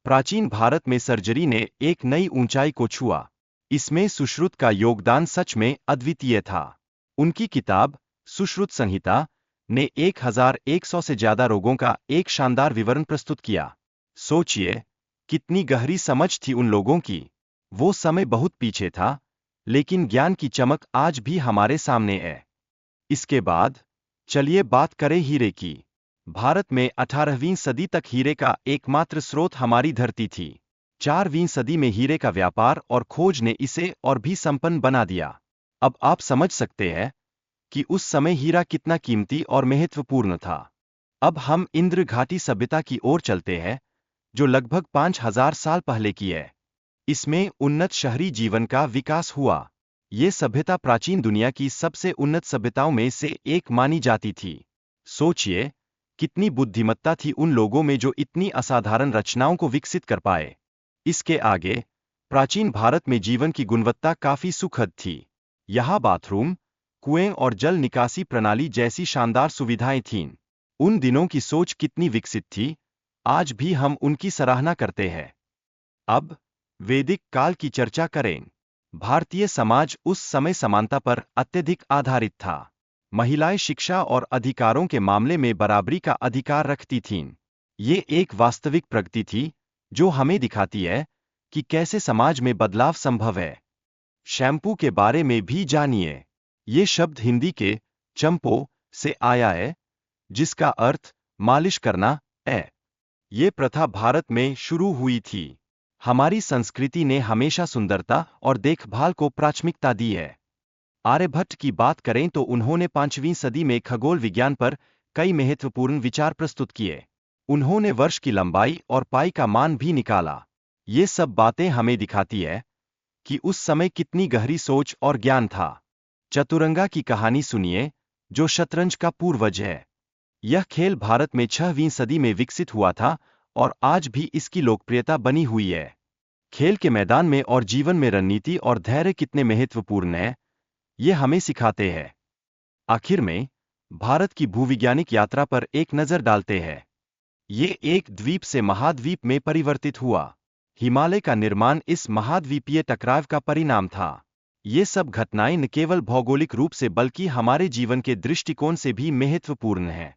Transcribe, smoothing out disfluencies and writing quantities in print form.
प्राचीन भारत में सर्जरी ने एक नई ऊंचाई को छुआ। इसमें सुश्रुत का योगदान सच में अद्वितीय था। उनकी किताब सुश्रुत संहिता ने 1100 से ज्यादा रोगों का एक शानदार विवरण प्रस्तुत किया। सोचिए, कितनी गहरी समझ थी उन लोगों की। वो समय बहुत पीछे था, लेकिन ज्ञान की चमक आज भी हमारे सामने है। इसके बाद चलिए बात करें हीरे की। भारत में 18वीं सदी तक हीरे का एकमात्र स्रोत हमारी धरती थी। 4वीं सदी में हीरे का व्यापार और खोज ने इसे और भी संपन्न बना दिया। अब आप समझ सकते हैं कि उस समय हीरा कितना कीमती और महत्वपूर्ण था। अब हम इंद्र घाटी सभ्यता की ओर चलते हैं, जो लगभग 5000 साल पहले की है। इसमें उन्नत शहरी जीवन का विकास हुआ। ये सभ्यता प्राचीन दुनिया की सबसे उन्नत सभ्यताओं में से एक मानी जाती थी। सोचिए, कितनी बुद्धिमत्ता थी उन लोगों में जो इतनी असाधारण रचनाओं को विकसित कर पाए। इसके आगे प्राचीन भारत में जीवन की गुणवत्ता काफी सुखद थी। यहाँ बाथरूम, कुएं और जल निकासी प्रणाली जैसी शानदार सुविधाएं थीं। उन दिनों की सोच कितनी विकसित थी, आज भी हम उनकी सराहना करते हैं। अब वैदिक काल की चर्चा करें। भारतीय समाज उस समय समानता पर अत्यधिक आधारित था। महिलाएं शिक्षा और अधिकारों के मामले में बराबरी का अधिकार रखती थीं। ये एक वास्तविक प्रगति थी, जो हमें दिखाती है कि कैसे समाज में बदलाव संभव है। शैम्पू के बारे में भी जानिए। ये शब्द हिंदी के चंपो से आया है, जिसका अर्थ मालिश करना है। ये प्रथा भारत में शुरू हुई थी। हमारी संस्कृति ने हमेशा सुंदरता और देखभाल को प्राथमिकता दी है। आर्यभट्ट की बात करें तो उन्होंने 5वीं सदी में खगोल विज्ञान पर कई महत्वपूर्ण विचार प्रस्तुत किए। उन्होंने वर्ष की लंबाई और पाई का मान भी निकाला। ये सब बातें हमें दिखाती है कि उस समय कितनी गहरी सोच और ज्ञान था। चतुरंगा की कहानी सुनिए, जो शतरंज का पूर्वज है। यह खेल भारत में 6वीं सदी में विकसित हुआ था और आज भी इसकी लोकप्रियता बनी हुई है। खेल के मैदान में और जीवन में रणनीति और धैर्य कितने महत्वपूर्ण हैं, ये हमें सिखाते हैं। आखिर में भारत की भूविज्ञानिक यात्रा पर एक नजर डालते हैं। ये एक द्वीप से महाद्वीप में परिवर्तित हुआ। हिमालय का निर्माण इस महाद्वीपीय टकराव का परिणाम था। ये सब घटनाएं न केवल भौगोलिक रूप से बल्कि हमारे जीवन के दृष्टिकोण से भी महत्वपूर्ण हैं।